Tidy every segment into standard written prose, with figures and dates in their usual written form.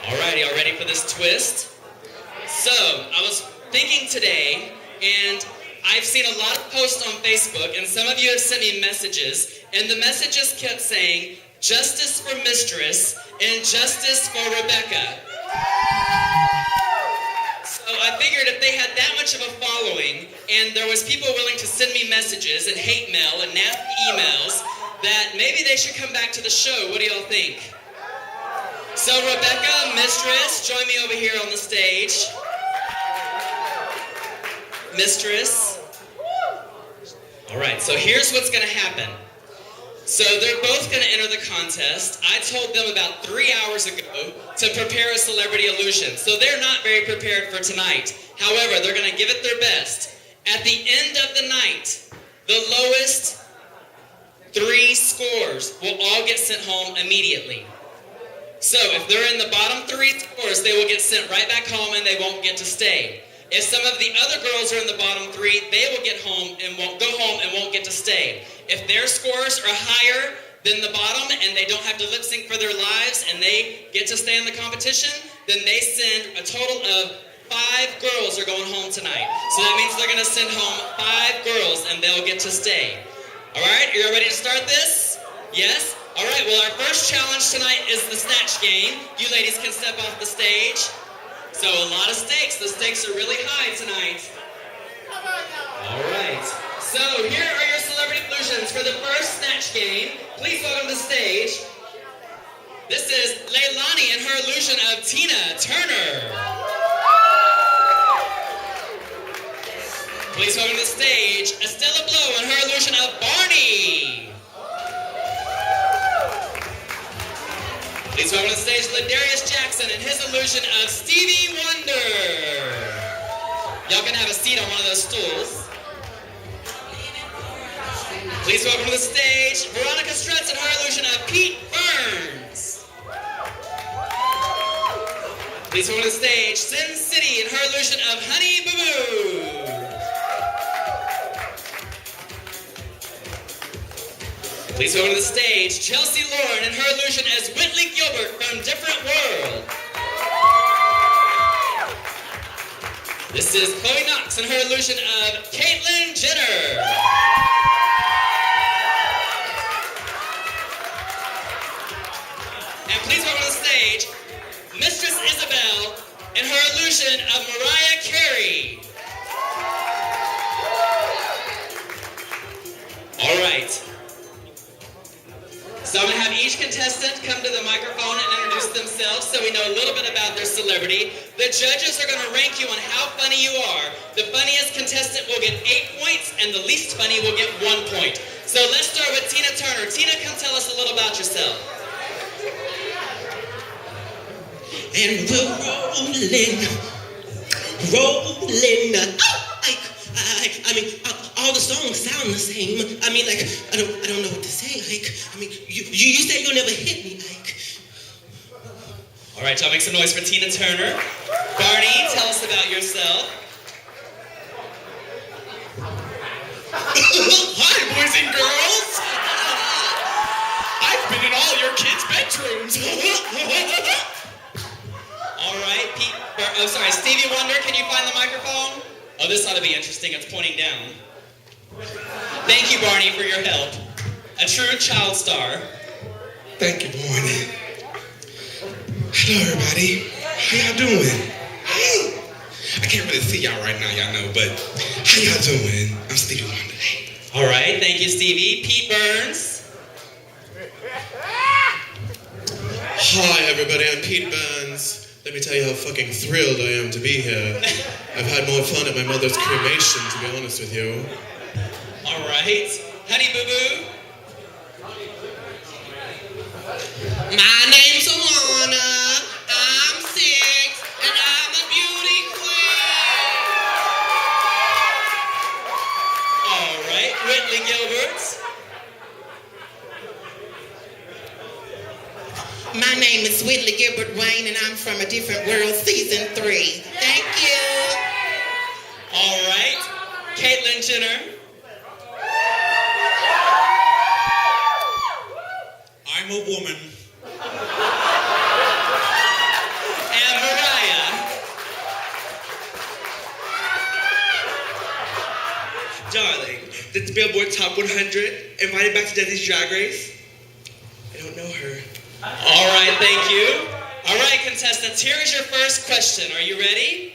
Alright, y'all ready for this twist? So, I was thinking today, and I've seen a lot of posts on Facebook, and some of you have sent me messages, and the messages kept saying, justice for Mistress and justice for Rebecca. So I figured if they had that much of a following, and there was people willing to send me messages and hate mail and nasty emails, that maybe they should come back to the show. What do y'all think? So Rebecca, Mistress, join me over here on the stage. Mistress. Alright, so here's what's going to happen. So they're both going to enter the contest. I told them about 3 hours ago to prepare a celebrity illusion. So they're not very prepared for tonight. However, they're going to give it their best. At the end of the night, the lowest 3 scores will all get sent home immediately. So if they're in the bottom 3 scores, they will get sent right back home and they won't get to stay. If some of the other girls are in the bottom 3, they will get home and won't go home and won't get to stay. If their scores are higher than the bottom and they don't have to lip sync for their lives and they get to stay in the competition, then they send a total of 5 girls are going home tonight. So that means they're going to send home 5 girls and they'll get to stay. All right, are you ready to start this? Yes? All right, well, our first challenge tonight is the Snatch game. You ladies can step off the stage. So a lot of stakes. The stakes are really high tonight. All right. So here are your celebrity illusions for the first Snatch game. Please welcome to the stage. This is Leilani and her illusion of Tina Turner. Please welcome to the stage Estella Blow and her illusion of Barney. Please welcome to the stage Ladarius Jackson and his illusion of Stevie Wonder. Y'all can have a seat on one of those stools. Please welcome to the stage Veronica Strutz and her illusion of Pete Burns. Please welcome to the stage Sin City and her illusion of Honey Boo Boo. Please welcome to the stage Chelsea Lauren and her illusion as Whitley Gilbert from Different World. This is Chloe Knox and her illusion of Caitlyn Jenner. And please welcome to the stage Mistress Isabel and her illusion of Mariah Carey. All right. So I'm going to have each contestant come to the microphone and introduce themselves so we know a little bit about their celebrity. The judges are going to rank you on how funny you are. The funniest contestant will get 8 points and the least funny will get 1 point. So let's start with Tina Turner. Tina, come tell us a little about yourself. And we're rolling. I mean, all the songs sound the same. I mean, like, I don't know what to say. Like, I mean, you say you'll never hit me. Like. All right, y'all make some noise for Tina Turner. Barney, tell us about yourself. Hi, boys and girls. I've been in all your kids' bedrooms. All right, Stevie Wonder, can you find the microphone? Oh, this ought to be interesting. It's pointing down. Thank you, Barney, for your help. A true child star. Thank you, Barney. Hello, everybody. How y'all doing? Hey. I can't really see y'all right now, y'all know, but how y'all doing? I'm Stevie Wonder. All right, thank you, Stevie. Pete Burns. Hi, everybody. I'm Pete Burns. Let me tell you how fucking thrilled I am to be here. I've had more fun at my mother's cremation, to be honest with you. All right. Honey Boo Boo. My name's Alana. I'm 6, and I'm a beauty queen. All right. Whitley Gilbert. My name is Whitley Gilbert Wayne, and I'm from A Different World, Season 3. Thank you. All right. Caitlyn Jenner. I'm a woman. It's Billboard Top 100. Invited back to Dessie's Drag Race. I don't know her. All right, thank you. All right, contestants, here is your first question. Are you ready?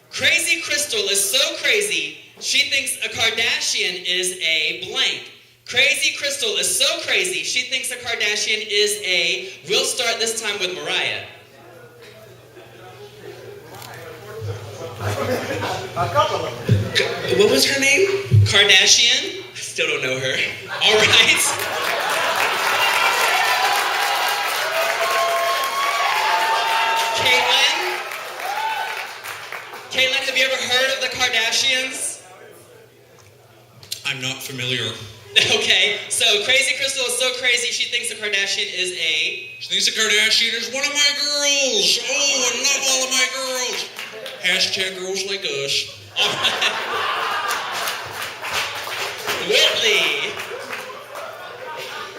Crazy Crystal is so crazy, she thinks a Kardashian is a blank. Crazy Crystal is so crazy, she thinks a Kardashian is a... We'll start this time with Mariah. What was her name? Kardashian? I still don't know her. All right. Caitlin, have you ever heard of the Kardashians? I'm not familiar. Okay, so Crazy Crystal is so crazy she thinks a Kardashian is a... She thinks a Kardashian is one of my girls. Oh, I love all of my girls. Hashtag girls like us. All right. Whitley.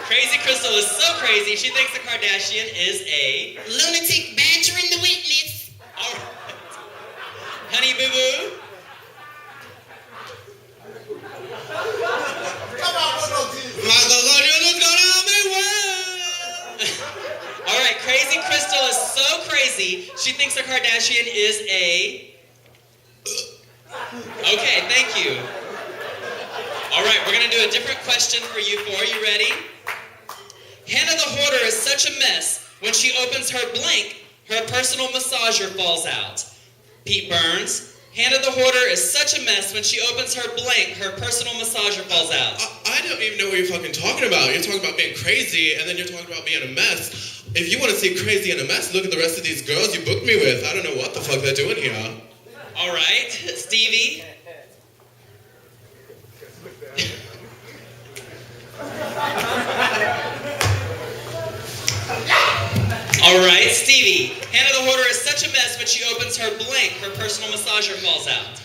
Crazy Crystal is so crazy she thinks a Kardashian is a... Lunatic badgering the witness. All right. Honey Boo Boo. All right, Crazy Crystal is so crazy, she thinks a Kardashian is a... Okay, thank you. All right, we're going to do a different question for you four. You ready? Hannah the Hoarder is such a mess. When she opens her blank, her personal massager falls out. Pete Burns. Hannah the Hoarder is such a mess. When she opens her blank, her personal massager falls out. I don't even know what you're fucking talking about. You're talking about being crazy, and then you're talking about being a mess. If you want to see crazy and a mess, look at the rest of these girls you booked me with. I don't know what the fuck they're doing here. All right, Stevie. All right, Stevie. Hannah the Hoarder is such a mess when she opens her blank, her personal massager falls out.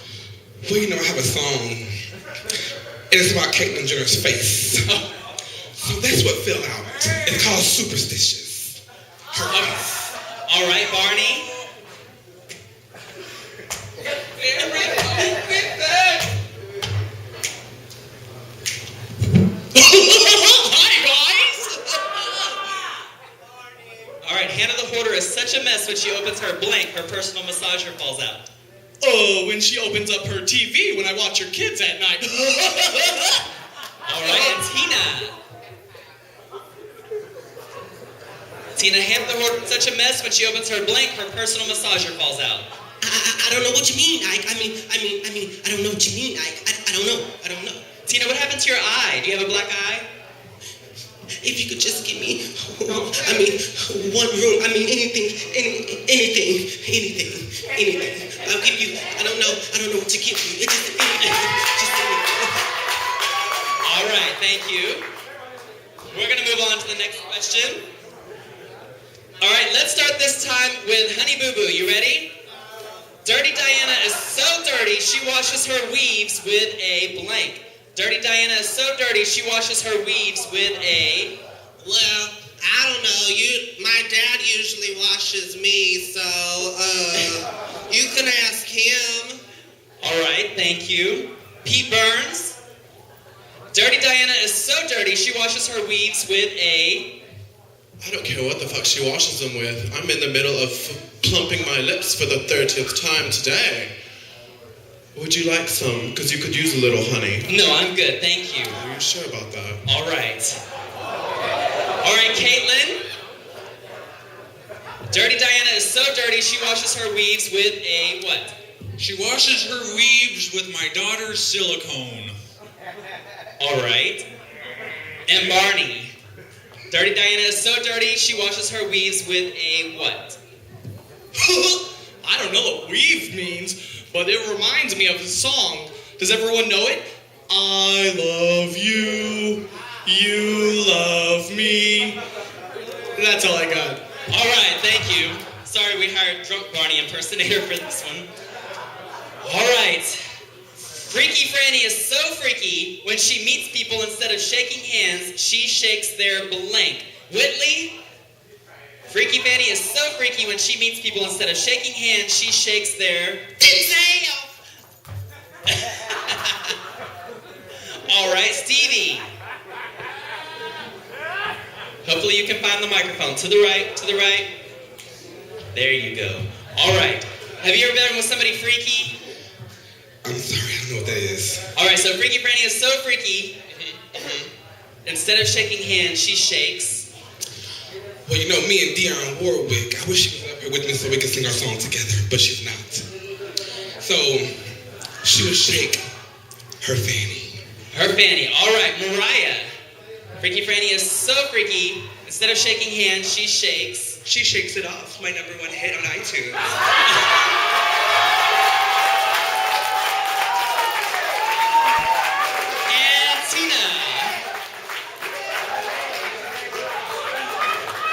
Well, you know, I have a song, and it's about Caitlyn Jenner's face. So that's what fell out. It's called Superstitious. Her face. All right, Barney. Hi, guys. All right, Hannah the Hoarder is such a mess when she opens her blank, her personal massager falls out. Oh, when she opens up her TV when I watch her kids at night. All right, and Tina, Hannah the Hoarder is such a mess when she opens her blank, her personal massager falls out. I don't know what you mean, Ike. I mean, I don't know what you mean, Ike. I don't know. Tina, what happened to your eye? Do you have a black eye? If you could just give me, one room. Anything. I'll give you. I don't know what to give you. It's just anything. All right, thank you. We're gonna move on to the next question. All right, let's start this time with Honey Boo Boo. You ready? Dirty Diana is so dirty she washes her weaves with a blank. Dirty Diana is so dirty she washes her weaves with a... Well, I don't know. My dad usually washes me, so you can ask him. All right, thank you. Pete Burns. Dirty Diana is so dirty she washes her weaves with a... I don't care what the fuck she washes them with. I'm in the middle of plumping my lips for the 30th time today. Would you like some? Because you could use a little honey. No, I'm good, thank you. Are you sure about that? All right. All right, Caitlin. Dirty Diana is so dirty she washes her weaves with a what? She washes her weaves with my daughter's silicone. All right. And Barney. Dirty Diana is so dirty she washes her weaves with a what? I don't know what weave means, but it reminds me of a song. Does everyone know it? I love you, you love me. That's all I got. All right, thank you. Sorry we hired Drunk Barney impersonator for this one. All right. Freaky Franny is so freaky, when she meets people, instead of shaking hands, she shakes their blank. Whitley? Freaky Fanny is so freaky, when she meets people, instead of shaking hands, she shakes their... Denzel! All right, Stevie. Hopefully you can find the microphone. To the right, to the right. There you go. All right. Have you ever been with somebody freaky? I'm sorry, I don't know what that is. All right, so Freaky Franny is so freaky. Instead of shaking hands, she shakes. Well, you know, me and Dionne Warwick, I wish she was up here with me so we could sing our song together, but she's not. So, she would shake her fanny. Her fanny. All right, Mariah. Freaky Franny is so freaky. Instead of shaking hands, she shakes. She shakes it off, my #1 hit on iTunes. And Tina.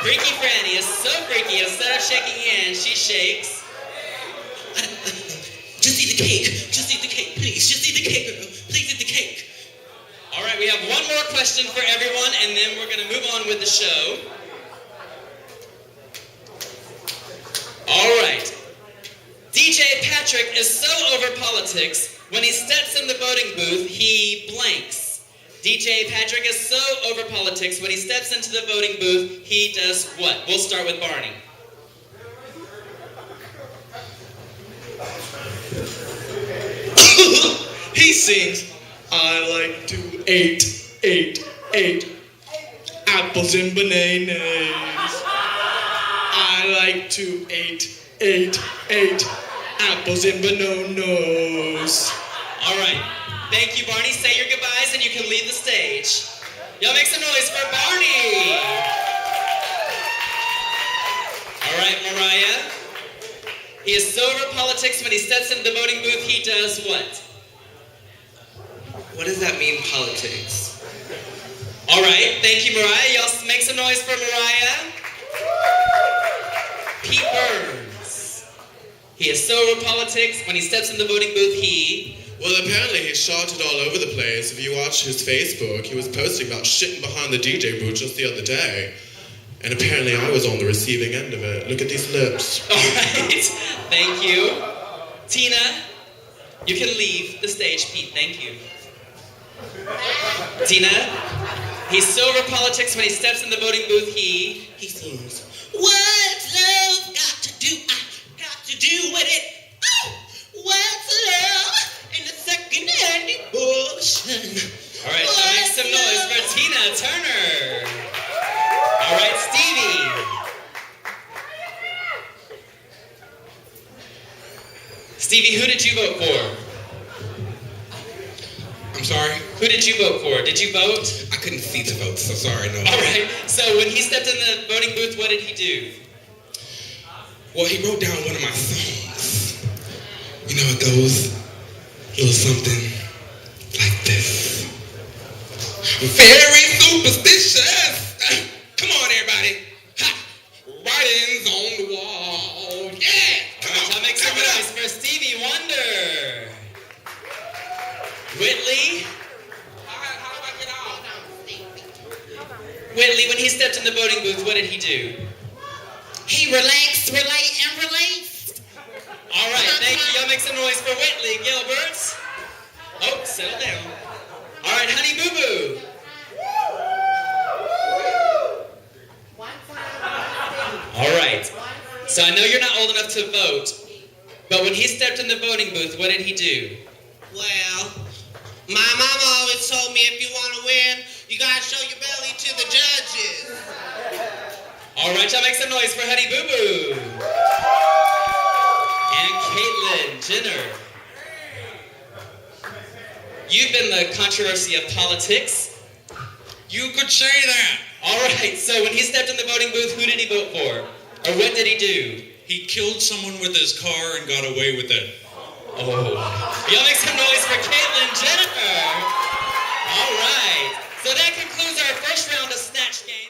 Freaky Franny is so freaky. Instead of shaking hands, she shakes. Just eat the cake. Just eat the cake, please. Just eat the cake, girl. Please eat the cake. All right, we have one more question for everyone, and then we're going to move on with the show. All right. DJ Patrick is so over politics, when he steps in the voting booth, he blanks. DJ Patrick is so over politics, when he steps into the voting booth, he does what? We'll start with Barney. He sings, I like to eat apples and bananas. I like to eat apples and bananas. All right. Thank you, Barney. Say your goodbyes and you can leave the stage. Y'all make some noise for Barney. All right, Mariah. He is so over politics, when he steps into the voting booth, he does what? What does that mean, politics? All right. Thank you, Mariah. Y'all make some noise for Mariah. Pete Burns. He is so over politics, when he steps in the voting booth, he... Well, apparently he shouted all over the place. If you watch his Facebook, he was posting about shitting behind the DJ booth just the other day. And apparently I was on the receiving end of it. Look at these lips. All right. Thank you. Tina, you can leave the stage, Pete. Thank you. Tina, he's so over politics, when he steps in the voting booth, he sings, what's love got to do? I got to do with it. Oh, what's love in the second-hand emotion? All right, so make some noise for Tina Turner. All right, Stevie. Stevie, who did you vote for? I'm sorry? Who did you vote for? Did you vote? I couldn't see to vote, so sorry, no. All right, so when he stepped in the voting booth, what did he do? Well, he wrote down one of my songs. You know, it goes a little something like this. Very superstitious. Come on, everybody. Ha! Writings on the wall. Yeah! All right, I'll make some noise for Stevie Wonder. Whitley. Whitley, when he stepped in the voting booth, what did he do? He relaxed, and released. All right, thank you. Y'all make some noise for Whitley Gilbert. Oh, settle down. All right, Honey Boo Boo. All right. So I know you're not old enough to vote, but when he stepped in the voting booth, what did he do? Well, my mama always told me if you want to win, you gotta show your belly to the judges. All right, y'all make some noise for Honey Boo Boo. And Caitlyn Jenner. You've been the controversy of politics. You could say that. All right, so when he stepped in the voting booth, who did he vote for? Or what did he do? He killed someone with his car and got away with it. Oh. Y'all make some noise for Caitlyn Jenner. All right. So that concludes our first round of Snatch games.